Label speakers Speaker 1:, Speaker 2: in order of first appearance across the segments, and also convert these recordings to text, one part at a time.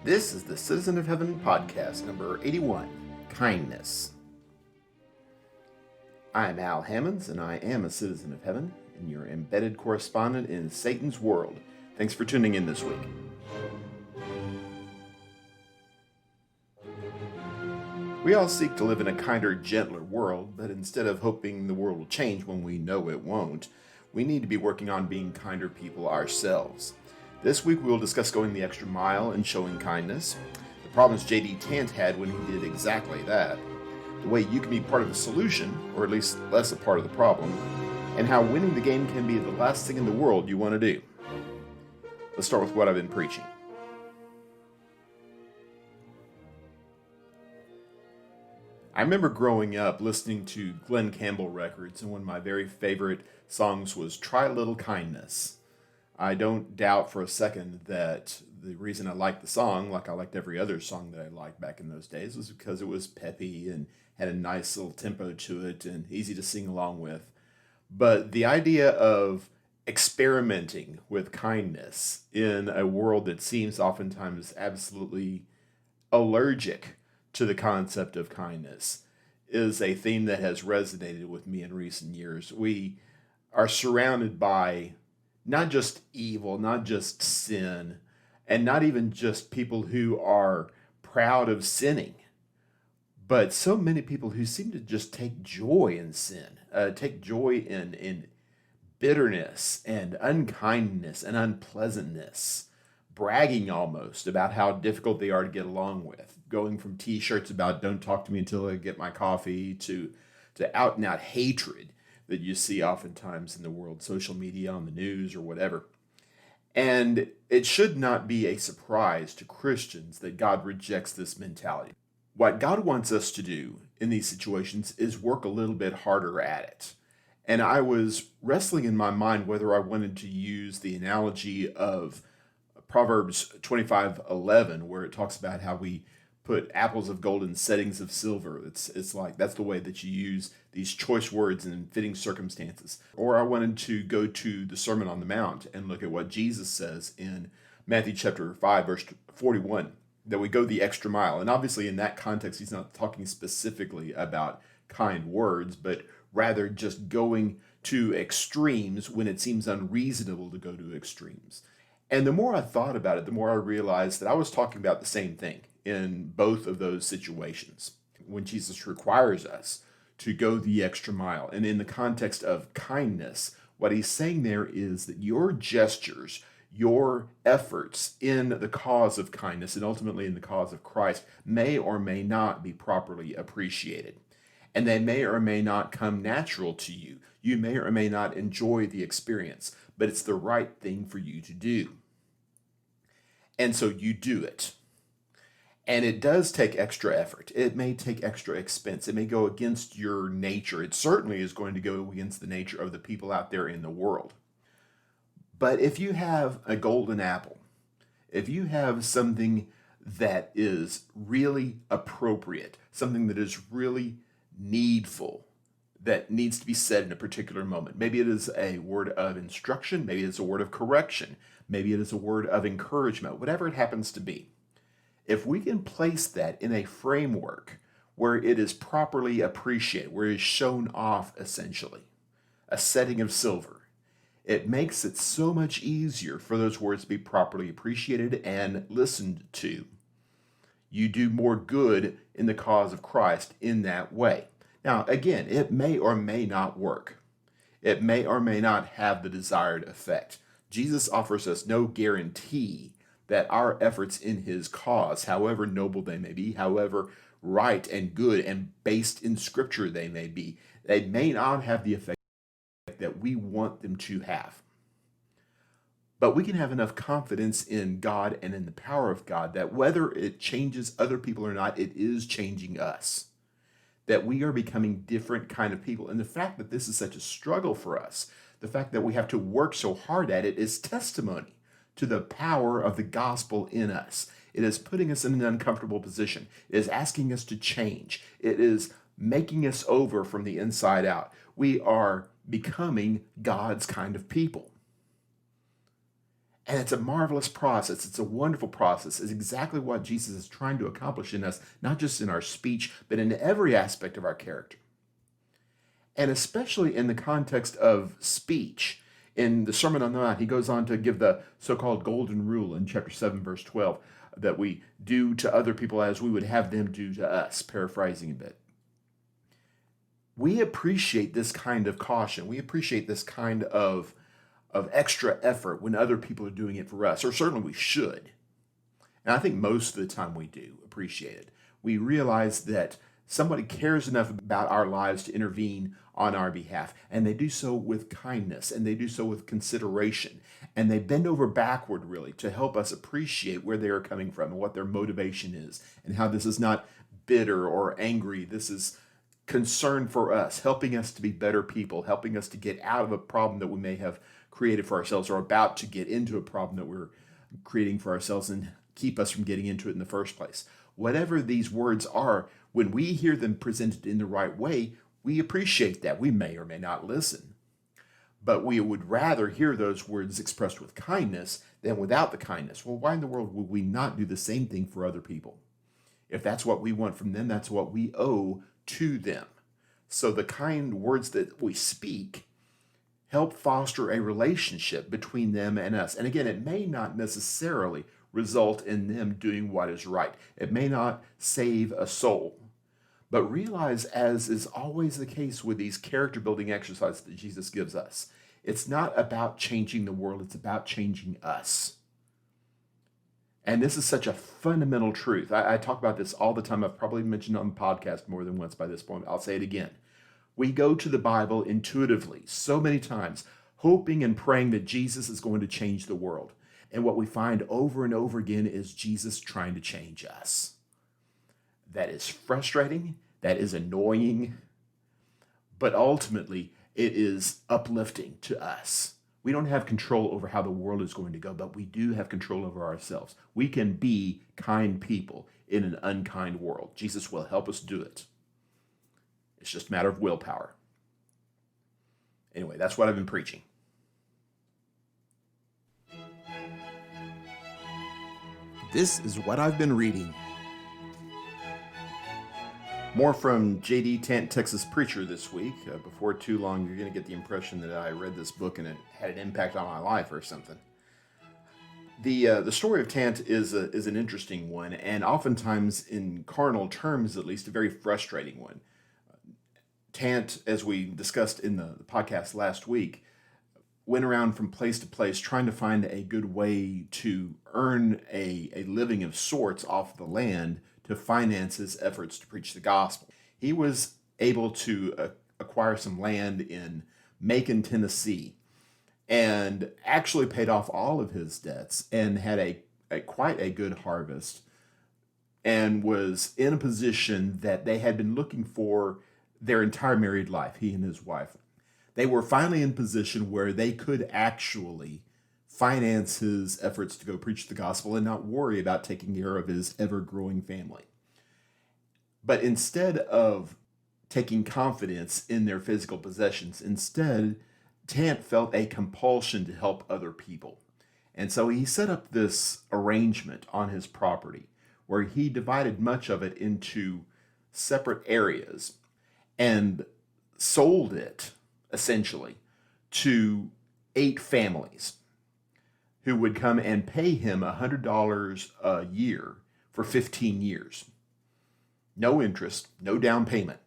Speaker 1: This is the Citizen of Heaven podcast, number 81, Kindness. I am Al Hammons, and I am a Citizen of Heaven, and your embedded correspondent in Satan's world. Thanks for tuning in this week. We all seek to live in a kinder, gentler world, but instead of hoping the world will change when we know it won't, we need to be working on being kinder people ourselves. This week we will discuss going the extra mile and showing kindness, the problems JD Tant had when he did exactly that, the way you can be part of the solution, or at least less a part of the problem, and how winning the game can be the last thing in the world you want to do. Let's start with what I've been preaching. I remember growing up listening to Glenn Campbell records, and one of my very favorite songs was Try a Little Kindness. I don't doubt for a second that the reason I liked the song, like I liked every other song that I liked back in those days, was because it was peppy and had a nice little tempo to it and easy to sing along with. But the idea of experimenting with kindness in a world that seems oftentimes absolutely allergic to the concept of kindness is a theme that has resonated with me in recent years. We are surrounded by not just evil, not just sin, and not even just people who are proud of sinning, but so many people who seem to just take joy in sin, take joy in bitterness and unkindness and unpleasantness, bragging almost about how difficult they are to get along with, going from t-shirts about don't talk to me until I get my coffee to out and out hatred that you see oftentimes in the world, social media, on the news, or whatever. And it should not be a surprise to Christians that God rejects this mentality. What God wants us to do in these situations is work a little bit harder at it. And I was wrestling in my mind whether I wanted to use the analogy of Proverbs 25:11, where it talks about how we put apples of gold in settings of silver. It's like that's the way that you use these choice words in fitting circumstances. Or I wanted to go to the Sermon on the Mount and look at what Jesus says in Matthew chapter 5, verse 41, that we go the extra mile. And obviously in that context, he's not talking specifically about kind words, but rather just going to extremes when it seems unreasonable to go to extremes. And the more I thought about it, the more I realized that I was talking about the same thing in both of those situations. When Jesus requires us to go the extra mile, and in the context of kindness, what he's saying there is that your gestures, your efforts in the cause of kindness, and ultimately in the cause of Christ, may or may not be properly appreciated. And they may or may not come natural to you. You may or may not enjoy the experience, but it's the right thing for you to do. And so you do it. And it does take extra effort. It may take extra expense. It may go against your nature. It certainly is going to go against the nature of the people out there in the world. But if you have a golden apple, if you have something that is really appropriate, something that is really needful, that needs to be said in a particular moment. Maybe it is a word of instruction, maybe it's a word of correction, maybe it is a word of encouragement, whatever it happens to be. If we can place that in a framework where it is properly appreciated, where it is shown off essentially, a setting of silver, it makes it so much easier for those words to be properly appreciated and listened to. You do more good in the cause of Christ in that way. Now, again, it may or may not work. It may or may not have the desired effect. Jesus offers us no guarantee that our efforts in his cause, however noble they may be, however right and good and based in Scripture they may not have the effect that we want them to have. But we can have enough confidence in God and in the power of God that whether it changes other people or not, it is changing us. That we are becoming different kind of people. And the fact that this is such a struggle for us, the fact that we have to work so hard at it, is testimony to the power of the gospel in us. It is putting us in an uncomfortable position. It is asking us to change. It is making us over from the inside out. We are becoming God's kind of people. And it's a marvelous process. It's a wonderful process. It's exactly what Jesus is trying to accomplish in us, not just in our speech, but in every aspect of our character. And especially in the context of speech. In the Sermon on the Mount, he goes on to give the so-called golden rule in chapter 7, verse 12, that we do to other people as we would have them do to us, paraphrasing a bit. We appreciate this kind of caution. We appreciate this kind of extra effort when other people are doing it for us, or certainly we should. And I think most of the time we do appreciate it. We realize that somebody cares enough about our lives to intervene on our behalf, and they do so with kindness, and they do so with consideration, and they bend over backward really to help us appreciate where they are coming from and what their motivation is, and how this is not bitter or angry. This is concern for us, helping us to be better people, helping us to get out of a problem that we may have created for ourselves, or about to get into a problem that we're creating for ourselves and keep us from getting into it in the first place. Whatever these words are, when we hear them presented in the right way, we appreciate that. We may or may not listen, but we would rather hear those words expressed with kindness than without the kindness. Well, why in the world would we not do the same thing for other people? If that's what we want from them, that's what we owe to them. So the kind words that we speak help foster a relationship between them and us. And again, it may not necessarily result in them doing what is right. It may not save a soul. But realize, as is always the case with these character building exercises that Jesus gives us, it's not about changing the world, it's about changing us. And this is such a fundamental truth. I talk about this all the time. I've probably mentioned it on the podcast more than once by this point. I'll say it again. We go to the Bible intuitively so many times, hoping and praying that Jesus is going to change the world. And what we find over and over again is Jesus trying to change us. That is frustrating, that is annoying, but ultimately it is uplifting to us. We don't have control over how the world is going to go, but we do have control over ourselves. We can be kind people in an unkind world. Jesus will help us do it. It's just a matter of willpower. Anyway, that's what I've been preaching. This is what I've been reading. More from JD Tant, Texas Preacher this week. Before too long, you're going to get the impression that I read this book and it had an impact on my life or something. The story of Tant is an interesting one, and oftentimes, in carnal terms at least, a very frustrating one. Tant, as we discussed in the podcast last week, went around from place to place trying to find a good way to earn a living of sorts off the land to finance his efforts to preach the gospel. He was able to acquire some land in Macon, Tennessee, and actually paid off all of his debts and had a quite a good harvest, and was in a position that they had been looking for their entire married life, he and his wife. They were finally in a position where they could actually finance his efforts to go preach the gospel and not worry about taking care of his ever-growing family. But instead of taking confidence in their physical possessions, instead, Tant felt a compulsion to help other people. And so he set up this arrangement on his property where he divided much of it into separate areas and sold it, essentially, to 8 families who would come and pay him $100 a year for 15 years. No interest, no down payment.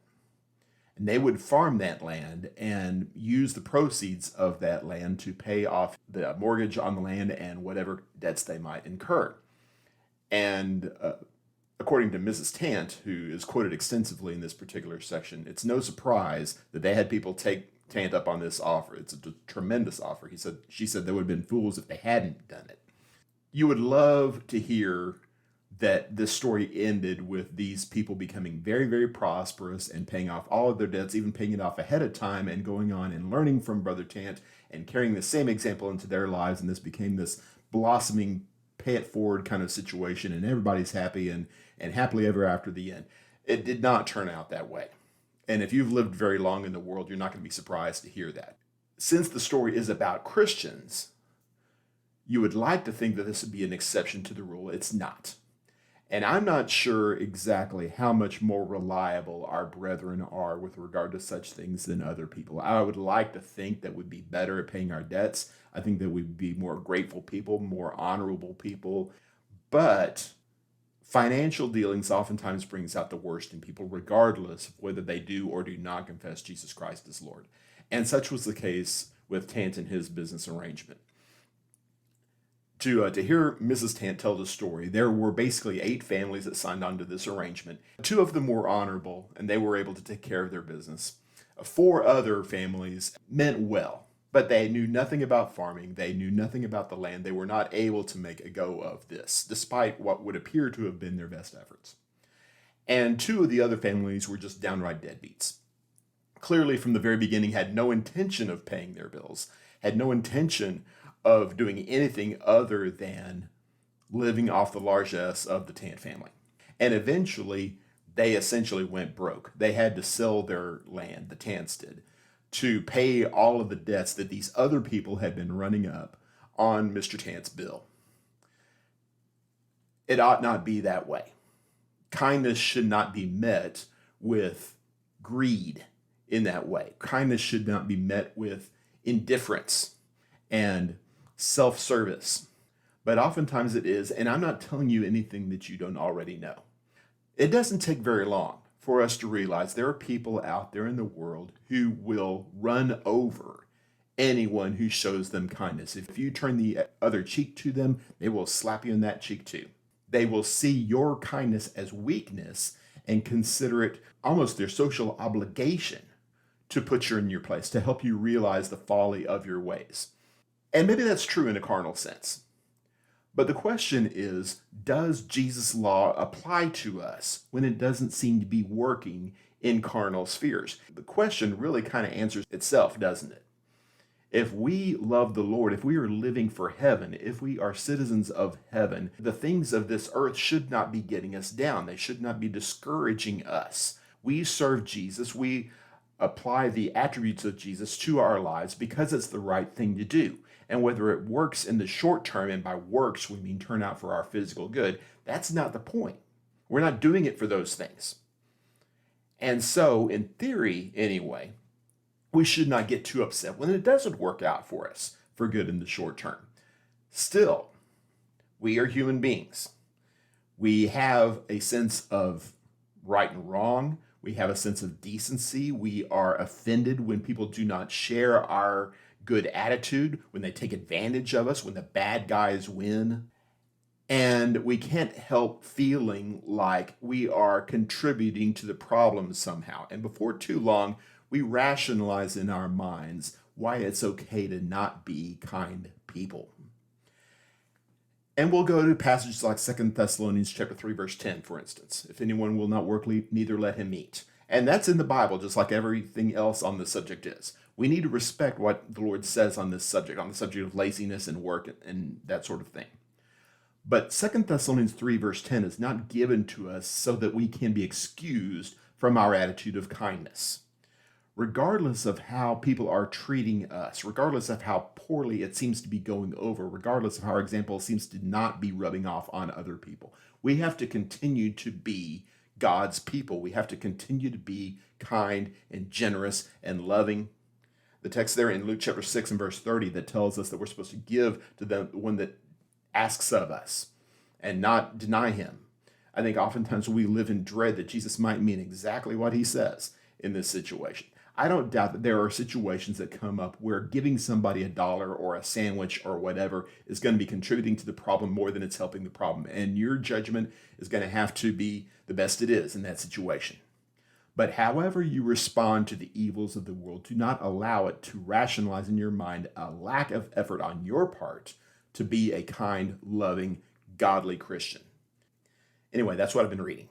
Speaker 1: And they would farm that land and use the proceeds of that land to pay off the mortgage on the land and whatever debts they might incur. And according to Mrs. Tant, who is quoted extensively in this particular section, it's no surprise that they had people take Tant up on this offer. It's a tremendous offer. She said they would have been fools if they hadn't done it. You would love to hear that this story ended with these people becoming very, very prosperous and paying off all of their debts, even paying it off ahead of time and going on and learning from Brother Tant and carrying the same example into their lives. And this became this blossoming pay it forward kind of situation, and everybody's happy and happily ever after the end. It did not turn out that way. And if you've lived very long in the world, you're not going to be surprised to hear that. Since the story is about Christians, You would like to think that this would be an exception to the rule. It's not. And I'm not sure exactly how much more reliable our brethren are with regard to such things than other people. I would like to think that we'd be better at paying our debts. I think that we'd be more grateful people, more honorable people. But financial dealings oftentimes brings out the worst in people, regardless of whether they do or do not confess Jesus Christ as Lord. And such was the case with Tant and his business arrangement. To hear Mrs. Tant tell the story, there were basically 8 families that signed on to this arrangement. 2 of them were honorable, and they were able to take care of their business. 4 other families meant well, but they knew nothing about farming. They knew nothing about the land. They were not able to make a go of this, despite what would appear to have been their best efforts. And 2 of the other families were just downright deadbeats. Clearly, from the very beginning, had no intention of paying their bills, had no intention of doing anything other than living off the largesse of the Tant family. And eventually, they essentially went broke. They had to sell their land, the Tants did, to pay all of the debts that these other people had been running up on Mr. Tant's bill. It ought not be that way. Kindness should not be met with greed in that way. Kindness should not be met with indifference and self-service. But oftentimes it is, and I'm not telling you anything that you don't already know. It doesn't take very long for us to realize there are people out there in the world who will run over anyone who shows them kindness. If you turn the other cheek to them, they will slap you in that cheek too. They will see your kindness as weakness and consider it almost their social obligation to put you in your place, to help you realize the folly of your ways. And maybe that's true in a carnal sense. But the question is, does Jesus' law apply to us when it doesn't seem to be working in carnal spheres? The question really kind of answers itself, doesn't it? If we love the Lord, if we are living for heaven, if we are citizens of heaven, the things of this earth should not be getting us down. They should not be discouraging us. We serve Jesus. We apply the attributes of Jesus to our lives because it's the right thing to do. And whether it works in the short term, and by works we mean turn out for our physical good, that's not the point. We're not doing it for those things. And so, in theory anyway, we should not get too upset when it doesn't work out for us for good in the short term. Still, we are human beings. We have a sense of right and wrong. We have a sense of decency. We are offended when people do not share our good attitude, when they take advantage of us, when the bad guys win. And we can't help feeling like we are contributing to the problem somehow. And before too long, we rationalize in our minds why it's okay to not be kind people. And we'll go to passages like 2 Thessalonians chapter 3, verse 10, for instance. If anyone will not work, neither let him eat. And that's in the Bible, just like everything else on this subject is. We need to respect what the Lord says on this subject, on the subject of laziness and work and that sort of thing. But 2 Thessalonians 3, verse 10 is not given to us so that we can be excused from our attitude of kindness. Regardless of how people are treating us, regardless of how poorly it seems to be going over, regardless of how our example seems to not be rubbing off on other people, we have to continue to be God's people. We have to continue to be kind and generous and loving. The text there in Luke chapter 6 and verse 30 that tells us that we're supposed to give to the one that asks of us and not deny him. I think oftentimes we live in dread that Jesus might mean exactly what he says in this situation. I don't doubt that there are situations that come up where giving somebody $1 or a sandwich or whatever is going to be contributing to the problem more than it's helping the problem. And your judgment is going to have to be the best it is in that situation. But however you respond to the evils of the world, do not allow it to rationalize in your mind a lack of effort on your part to be a kind, loving, godly Christian. Anyway, that's what I've been reading.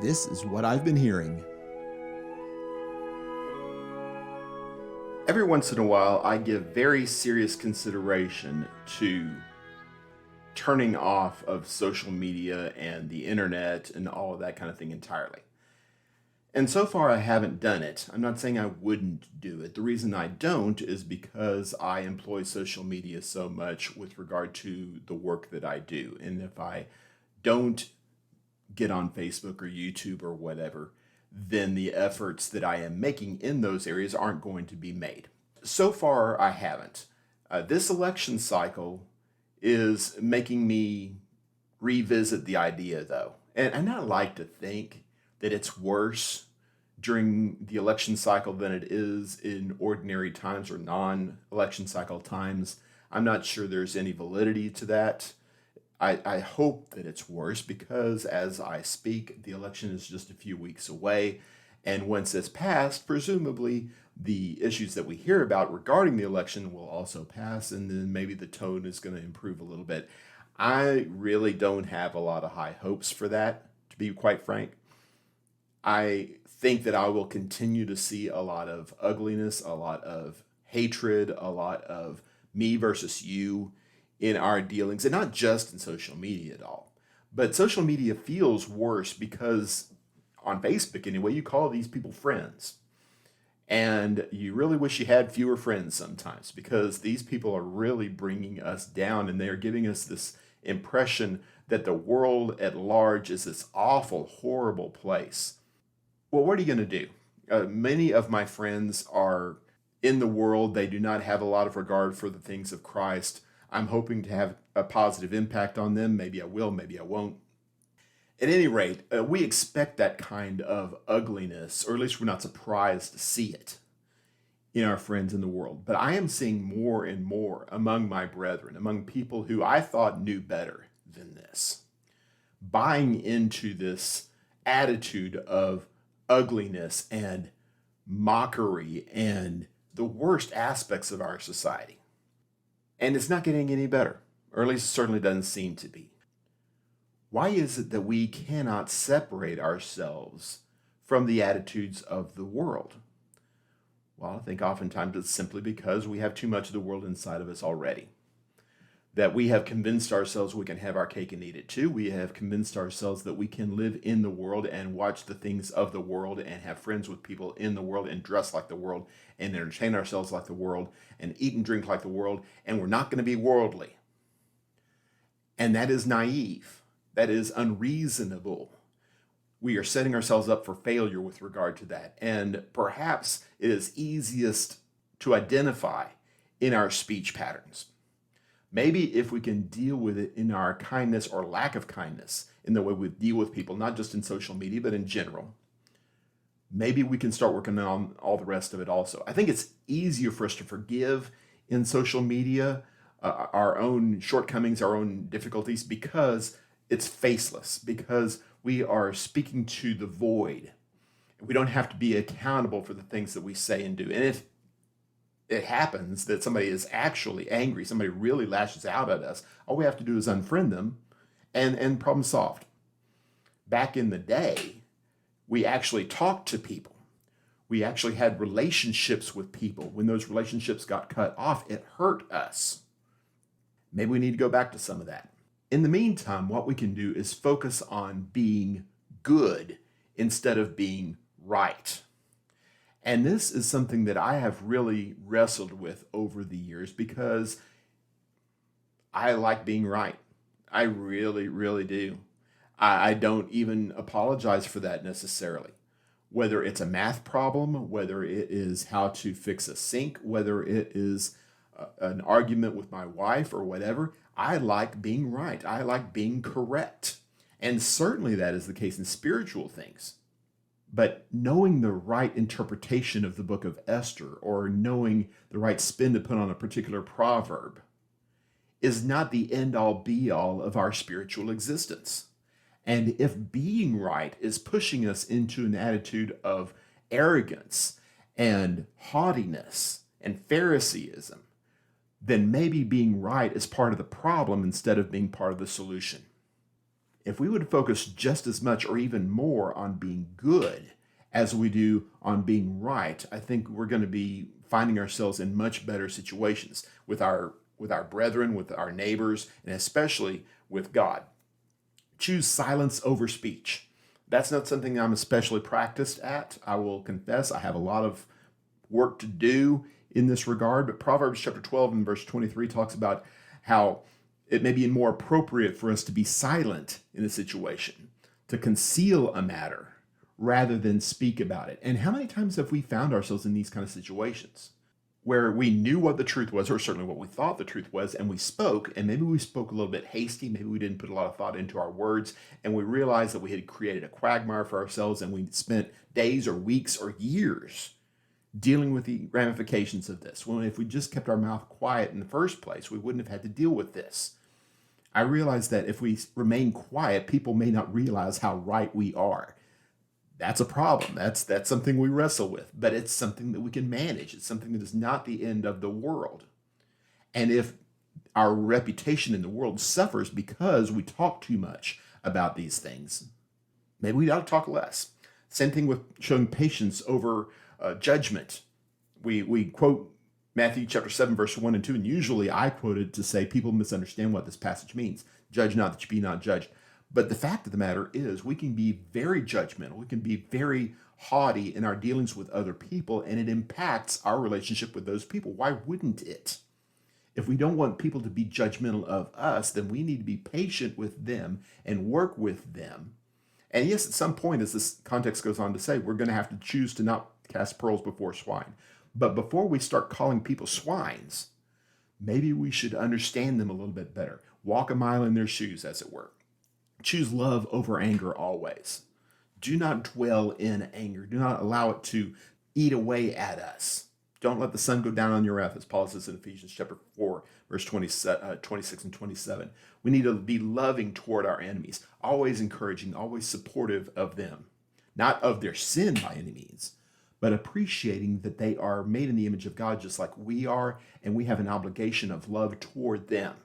Speaker 1: This is what I've been hearing. Every once in a while, I give very serious consideration to turning off of social media and the internet and all of that kind of thing entirely. And so far, I haven't done it. I'm not saying I wouldn't do it. The reason I don't is because I employ social media so much with regard to the work that I do. And if I don't get on Facebook or YouTube or whatever, then the efforts that I am making in those areas aren't going to be made. So far, I haven't. This election cycle is making me revisit the idea, though. And I like to think that it's worse during the election cycle than it is in ordinary times or non election cycle times. I'm not sure there's any validity to that. I hope that it's worse because as I speak, the election is just a few weeks away. And once it's passed, presumably the issues that we hear about regarding the election will also pass, and then maybe the tone is going to improve a little bit. I really don't have a lot of high hopes for that, to be quite frank. I think that I will continue to see a lot of ugliness, a lot of hatred, a lot of me versus you in our dealings, and not just in social media at all. But social media feels worse because on Facebook anyway, you call these people friends. And you really wish you had fewer friends sometimes because these people are really bringing us down and they're giving us this impression that the world at large is this awful, horrible place. Well, what are you going to do? Many of my friends are in the world. They do not have a lot of regard for the things of Christ. I'm hoping to have a positive impact on them. Maybe I will, maybe I won't. At any rate, we expect that kind of ugliness, or at least we're not surprised to see it in our friends in the world. But I am seeing more and more among my brethren, among people who I thought knew better than this, buying into this attitude of ugliness and mockery and the worst aspects of our society. And it's not getting any better, or at least it certainly doesn't seem to be. Why is it that we cannot separate ourselves from the attitudes of the world? Well, I think oftentimes it's simply because we have too much of the world inside of us already. That we have convinced ourselves we can have our cake and eat it too. We have convinced ourselves that we can live in the world and watch the things of the world and have friends with people in the world and dress like the world and entertain ourselves like the world and eat and drink like the world, and we're not going to be worldly. And that is naive. That is unreasonable. We are setting ourselves up for failure with regard to that. And perhaps it is easiest to identify in our speech patterns. Maybe if we can deal with it in our kindness or lack of kindness, in the way we deal with people, not just in social media, but in general, maybe we can start working on all the rest of it also. I think it's easier for us to forgive in social media our own shortcomings, our own difficulties, because it's faceless, because we are speaking to the void. We don't have to be accountable for the things that we say and do. And if it happens that somebody is actually angry, somebody really lashes out at us, all we have to do is unfriend them and problem solved. Back in the day, we actually talked to people. We actually had relationships with people. When those relationships got cut off, it hurt us. Maybe we need to go back to some of that. In the meantime, what we can do is focus on being good instead of being right. And this is something that I have really wrestled with over the years because I like being right. I really, really do. I don't even apologize for that necessarily. Whether it's a math problem, whether it is how to fix a sink, whether it is an argument with my wife or whatever, I like being right. I like being correct. And certainly that is the case in spiritual things. But knowing the right interpretation of the book of Esther or knowing the right spin to put on a particular proverb is not the end-all be-all of our spiritual existence. And if being right is pushing us into an attitude of arrogance and haughtiness and Phariseeism, then maybe being right is part of the problem instead of being part of the solution. If we would focus just as much or even more on being good as we do on being right, I think we're going to be finding ourselves in much better situations with our brethren, with our neighbors, and especially with God. Choose silence over speech. That's not something I'm especially practiced at. I will confess I have a lot of work to do in this regard, but Proverbs chapter 12 and verse 23 talks about how it may be more appropriate for us to be silent in a situation, to conceal a matter rather than speak about it. And how many times have we found ourselves in these kind of situations where we knew what the truth was, or certainly what we thought the truth was, and we spoke, and maybe we spoke a little bit hasty, maybe we didn't put a lot of thought into our words, and we realized that we had created a quagmire for ourselves, and we spent days or weeks or years dealing with the ramifications of this. Well, if we just kept our mouth quiet in the first place, we wouldn't have had to deal with this. I realize that if we remain quiet, people may not realize how right we are. That's a problem. That's something we wrestle with, but it's something that we can manage. It's something that is not the end of the world. And if our reputation in the world suffers because we talk too much about these things, maybe we ought to talk less. Same thing with showing patience over judgment. We quote Matthew chapter 7, verse 1 and 2, and usually I quote it to say people misunderstand what this passage means. Judge not that you be not judged. But the fact of the matter is we can be very judgmental. We can be very haughty in our dealings with other people, and it impacts our relationship with those people. Why wouldn't it? If we don't want people to be judgmental of us, then we need to be patient with them and work with them. And yes, at some point, as this context goes on to say, we're going to have to choose to not cast pearls before swine. But before we start calling people swines, maybe we should understand them a little bit better. Walk a mile in their shoes, as it were. Choose love over anger always. Do not dwell in anger. Do not allow it to eat away at us. Don't let the sun go down on your wrath, as Paul says in Ephesians chapter 4, verse 26 and 27. We need to be loving toward our enemies, always encouraging, always supportive of them. Not of their sin by any means, but appreciating that they are made in the image of God just like we are, and we have an obligation of love toward them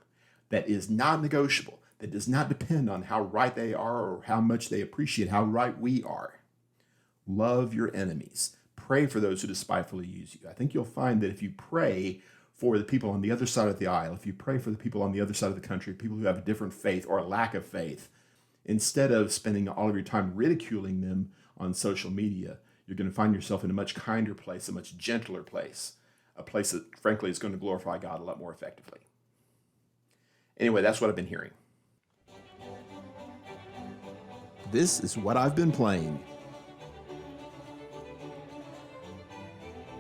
Speaker 1: that is not negotiable. That does not depend on how right they are or how much they appreciate how right we are. Love your enemies. Pray for those who despitefully use you. I think you'll find that if you pray for the people on the other side of the aisle, if you pray for the people on the other side of the country, people who have a different faith or a lack of faith, instead of spending all of your time ridiculing them on social media, you're going to find yourself in a much kinder place, a much gentler place, a place that, frankly, is going to glorify God a lot more effectively. Anyway, that's what I've been hearing. This is what I've been playing.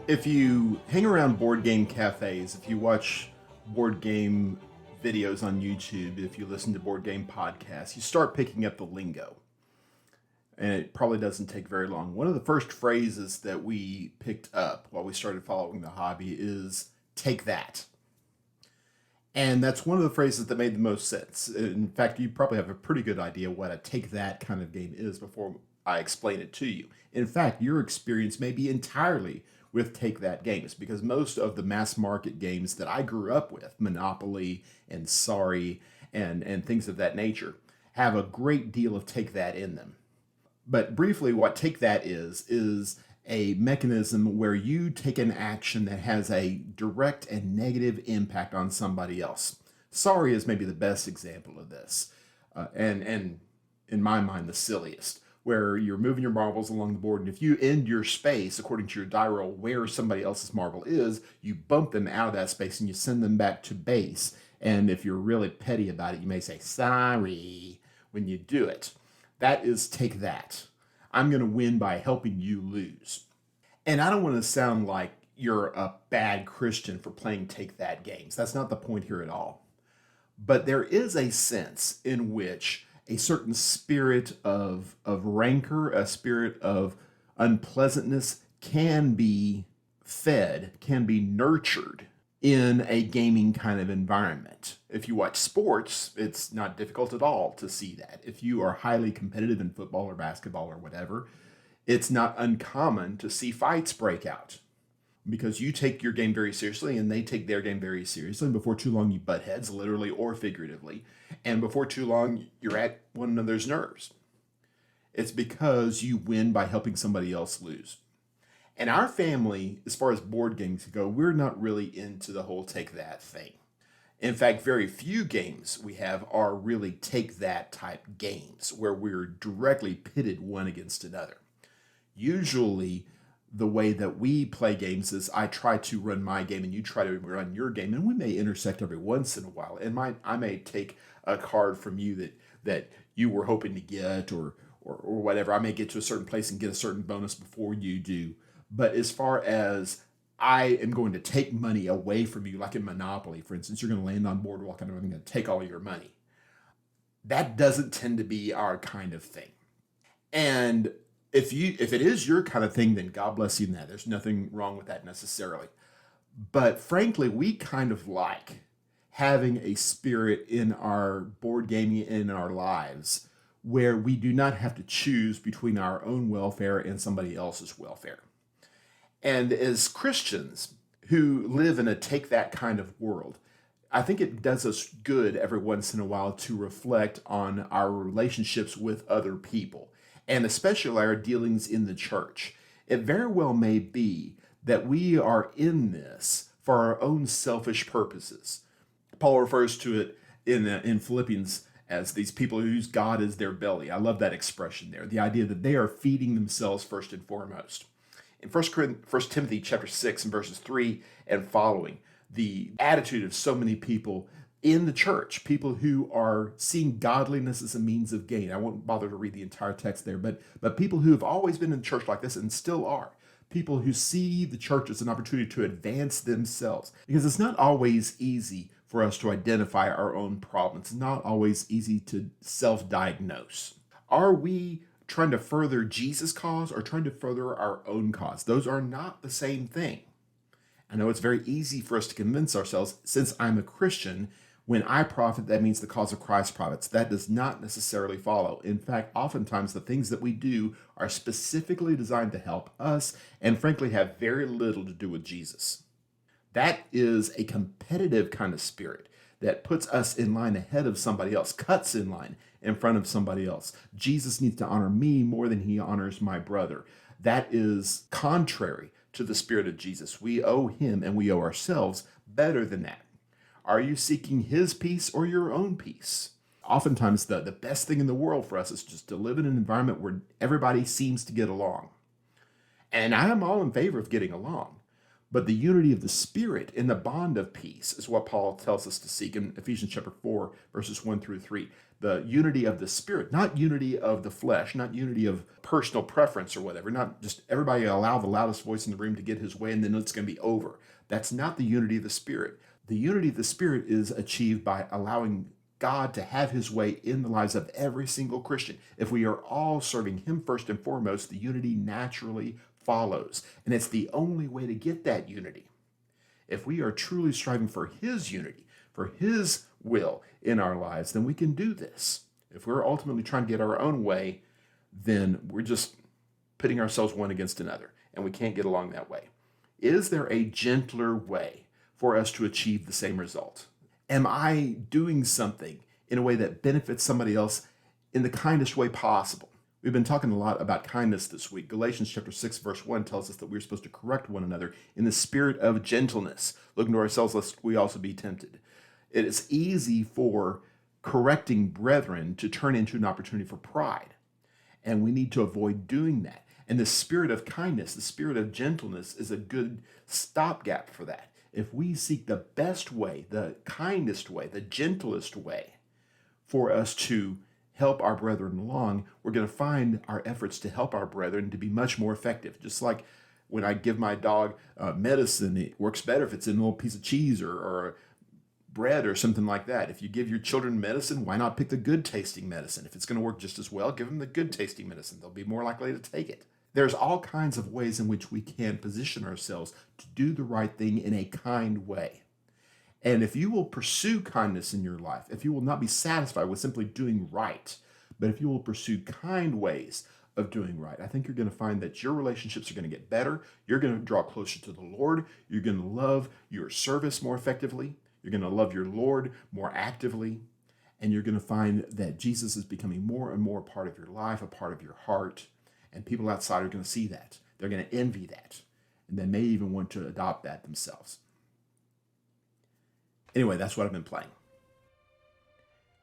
Speaker 1: If you hang around board game cafes, if you watch board game videos on YouTube, if you listen to board game podcasts, you start picking up the lingo. And it probably doesn't take very long. One of the first phrases that we picked up while we started following the hobby is "take that." And that's one of the phrases that made the most sense. In fact, you probably have a pretty good idea what a take that kind of game is before I explain it to you. In fact, your experience may be entirely with take that games, because most of the mass market games that I grew up with, Monopoly and Sorry and things of that nature, have a great deal of take that in them. But briefly, what take that is a mechanism where you take an action that has a direct and negative impact on somebody else. Sorry is maybe the best example of this, and in my mind, the silliest, where you're moving your marbles along the board, and if you end your space, according to your die roll, where somebody else's marble is, you bump them out of that space and you send them back to base. And if you're really petty about it, you may say, sorry, when you do it. That is take that. I'm going to win by helping you lose. And I don't want to sound like you're a bad Christian for playing take that games. That's not the point here at all. But there is a sense in which a certain spirit of rancor, a spirit of unpleasantness can be fed, can be nurtured in a gaming kind of environment. If you watch sports, it's not difficult at all to see that. If you are highly competitive in football or basketball or whatever, it's not uncommon to see fights break out because you take your game very seriously and they take their game very seriously. And before too long, you butt heads, literally or figuratively. And before too long, you're at one another's nerves. It's because you win by helping somebody else lose. And our family, as far as board games go, we're not really into the whole take that thing. In fact, very few games we have are really take that type games where we're directly pitted one against another. Usually, the way that we play games is I try to run my game and you try to run your game, and we may intersect every once in a while. And I may take a card from you that you were hoping to get, or whatever. I may get to a certain place and get a certain bonus before you do. But as far as I am going to take money away from you, like in Monopoly, for instance, you're going to land on Boardwalk and I'm going to take all your money. That doesn't tend to be our kind of thing. And if it is your kind of thing, then God bless you in that. There's nothing wrong with that necessarily. But frankly, we kind of like having a spirit in our board gaming and in our lives where we do not have to choose between our own welfare and somebody else's welfare. And as Christians who live in a take that kind of world, I think it does us good every once in a while to reflect on our relationships with other people, and especially our dealings in the church. It very well may be that we are in this for our own selfish purposes. Paul refers to it in Philippians as these people whose God is their belly. I love that expression there, the idea that they are feeding themselves first and foremost. In 1 Timothy chapter 6 and verses 3 and following, the attitude of so many people in the church, people who are seeing godliness as a means of gain. I won't bother to read the entire text there, but people who have always been in church like this and still are. People who see the church as an opportunity to advance themselves. Because it's not always easy for us to identify our own problems. It's not always easy to self-diagnose. Are we trying to further Jesus' cause or trying to further our own cause? Those are not the same thing. I know it's very easy for us to convince ourselves, since I'm a Christian, when I profit, that means the cause of Christ profits. That does not necessarily follow. In fact, oftentimes the things that we do are specifically designed to help us and frankly have very little to do with Jesus. That is a competitive kind of spirit that puts us in line ahead of somebody else, cuts in line in front of somebody else. Jesus needs to honor me more than he honors my brother. That is contrary to the spirit of Jesus. We owe him and we owe ourselves better than that. Are you seeking his peace or your own peace? Oftentimes, the best thing in the world for us is just to live in an environment where everybody seems to get along. And I am all in favor of getting along. But the unity of the Spirit in the bond of peace is what Paul tells us to seek in Ephesians chapter 4, verses 1 through 3. The unity of the Spirit, not unity of the flesh, not unity of personal preference or whatever, not just everybody allow the loudest voice in the room to get his way and then it's going to be over. That's not the unity of the Spirit. The unity of the Spirit is achieved by allowing God to have his way in the lives of every single Christian. If we are all serving him first and foremost, the unity naturally follows. And it's the only way to get that unity. If we are truly striving for his unity, for his will in our lives, then we can do this. If we're ultimately trying to get our own way, then we're just pitting ourselves one against another, and we can't get along that way. Is there a gentler way for us to achieve the same result? Am I doing something in a way that benefits somebody else in the kindest way possible? We've been talking a lot about kindness this week. Galatians chapter 6, verse 1 tells us that we're supposed to correct one another in the spirit of gentleness, looking to ourselves lest we also be tempted. It is easy for correcting brethren to turn into an opportunity for pride, and we need to avoid doing that. And the spirit of kindness, the spirit of gentleness is a good stopgap for that. If we seek the best way, the kindest way, the gentlest way for us to help our brethren along, we're going to find our efforts to help our brethren to be much more effective. Just like when I give my dog medicine, it works better if it's in a little piece of cheese or bread or something like that. If you give your children medicine, why not pick the good tasting medicine? If it's going to work just as well, give them the good tasting medicine. They'll be more likely to take it. There's all kinds of ways in which we can position ourselves to do the right thing in a kind way. And if you will pursue kindness in your life, if you will not be satisfied with simply doing right, but if you will pursue kind ways of doing right, I think you're going to find that your relationships are going to get better. You're going to draw closer to the Lord. You're going to love your service more effectively. You're going to love your Lord more actively. And you're going to find that Jesus is becoming more and more a part of your life, a part of your heart. And people outside are going to see that. They're going to envy that. And they may even want to adopt that themselves. Anyway, that's what I've been playing.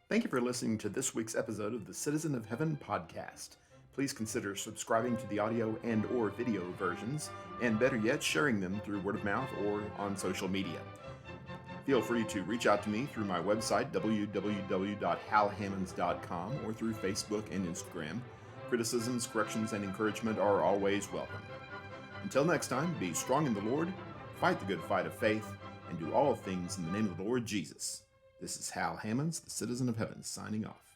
Speaker 1: Thank you for listening to this week's episode of the Citizen of Heaven podcast. Please consider subscribing to the audio and or video versions, and better yet, sharing them through word of mouth or on social media. Feel free to reach out to me through my website, www.halhammons.com, or through Facebook and Instagram. Criticisms, corrections, and encouragement are always welcome. Until next time, be strong in the Lord, fight the good fight of faith, and do all things in the name of the Lord Jesus. This is Hal Hammons, the Citizen of Heaven, signing off.